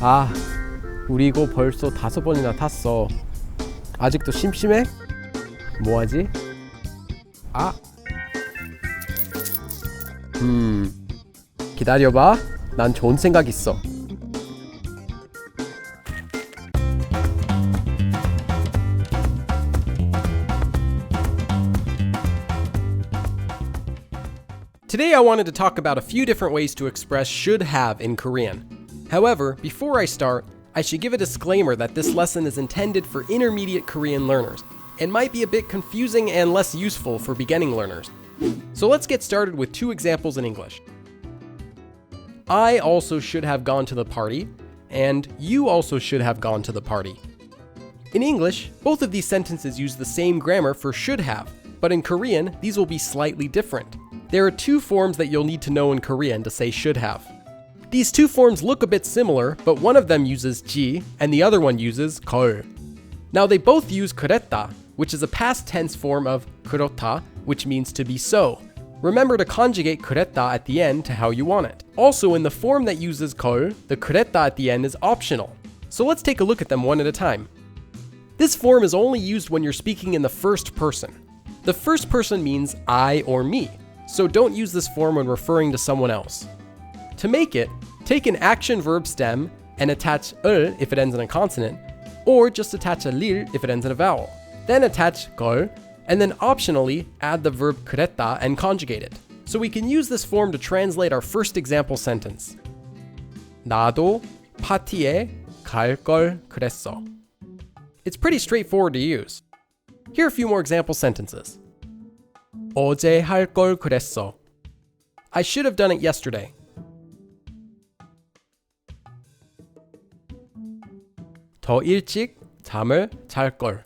아, 우리 이거 벌써 5번이나 탔어. 아직도 심심해? 뭐하지? 아, 기다려봐. 난 좋은 생각 있어. Today I wanted to talk about a few different ways to express should have in Korean. However, before I start, I should give a disclaimer that this lesson is intended for intermediate Korean learners and might be a bit confusing and less useful for beginning learners. So let's get started with 2 examples in English. I also should have gone to the party, and you also should have gone to the party. In English, both of these sentences use the same grammar for should have, but in Korean, these will be slightly different. There are 2 forms that you'll need to know in Korean to say should have. These 2 forms look a bit similar, but one of them uses ji and the other one uses 걸. Now they both use 그랬다, which is a past tense form of 그렇다, which means to be so. Remember to conjugate 그랬다 at the end to how you want it. Also, in the form that uses 걸, the 그랬다 at the end is optional. So let's take a look at them one at a time. This form is only used when you're speaking in the first person. The first person means I or me, so don't use this form when referring to someone else. To make it, take an action verb stem and attach 을 if it ends in a consonant, or just attach a lir if it ends in a vowel. Then attach 걸, and then optionally add the verb 그랬다 and conjugate it. So we can use this form to translate our first example sentence. 나도 파티에 갈 걸 그랬어. It's pretty straightforward to use. Here are a few more example sentences. 어제 할 걸 그랬어. I should have done it yesterday. 더 일찍 잠을 잘 걸.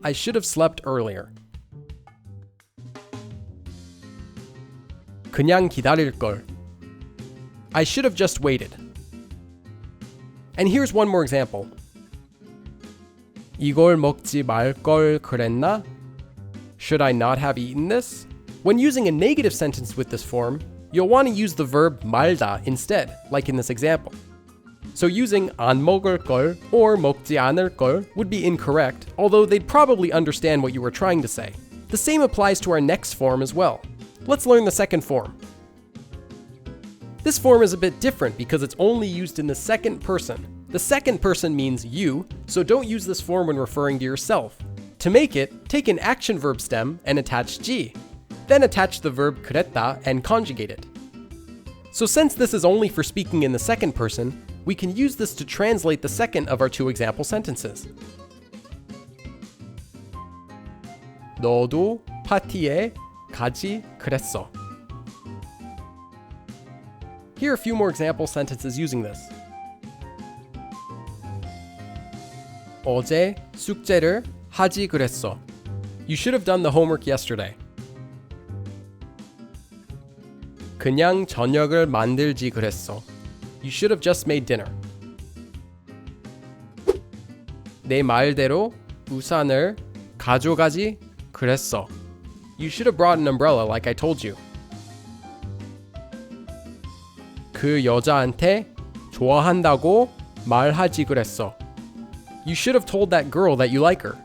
I should have slept earlier. 그냥 기다릴 걸. I should have just waited. And here's one more example. 이걸 먹지 말 걸 그랬나? Should I not have eaten this? When using a negative sentence with this form, you'll want to use the verb 말다 instead, like in this example. So using 안 먹을 걸 or 먹지 않을 걸 would be incorrect, although they'd probably understand what you were trying to say. The same applies to our next form as well. Let's learn the second form. This form is a bit different because it's only used in the second person. The second person means you, so don't use this form when referring to yourself. To make it, take an action verb stem and attach ji. Then attach the verb 그랬다 and conjugate it. So since this is only for speaking in the second person, we can use this to translate the second of our 2 example sentences. 너도 파티에 가지 그랬어. Here are a few more example sentences using this. 어제 숙제를 하지 그랬어. You should have done the homework yesterday. 그냥 저녁을 만들지 그랬어. You should have just made dinner. 내 말대로 우산을 가져가지 그랬어. You should have brought an umbrella like I told you. 그 여자한테 좋아한다고 말하지 그랬어. You should have told that girl that you like her.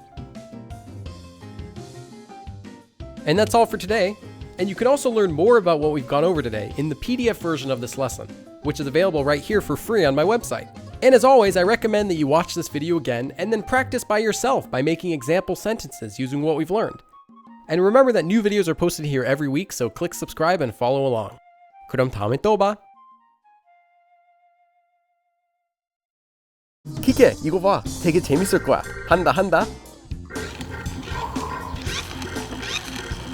And that's all for today. And you can also learn more about what we've gone over today in the PDF version of this lesson, which is available right here for free on my website. And as always, I recommend that you watch this video again and then practice by yourself by making example sentences using what we've learned. And remember that new videos are posted here every week, so click subscribe and follow along. 그럼 다음에 또 봐. 키케, 이거 봐. 되게 재밌을 거야. 한다.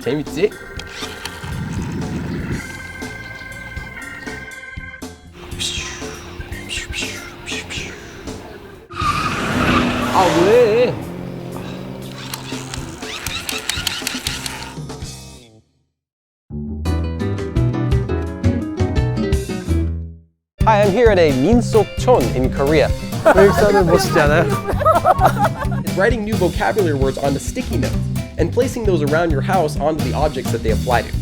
재밌지? 아, 왜? Hi, I'm here at a Minsokchon in Korea. 외국사는 멋있지 않아요? Writing new vocabulary words onto sticky notes and placing those around your house onto the objects that they apply to.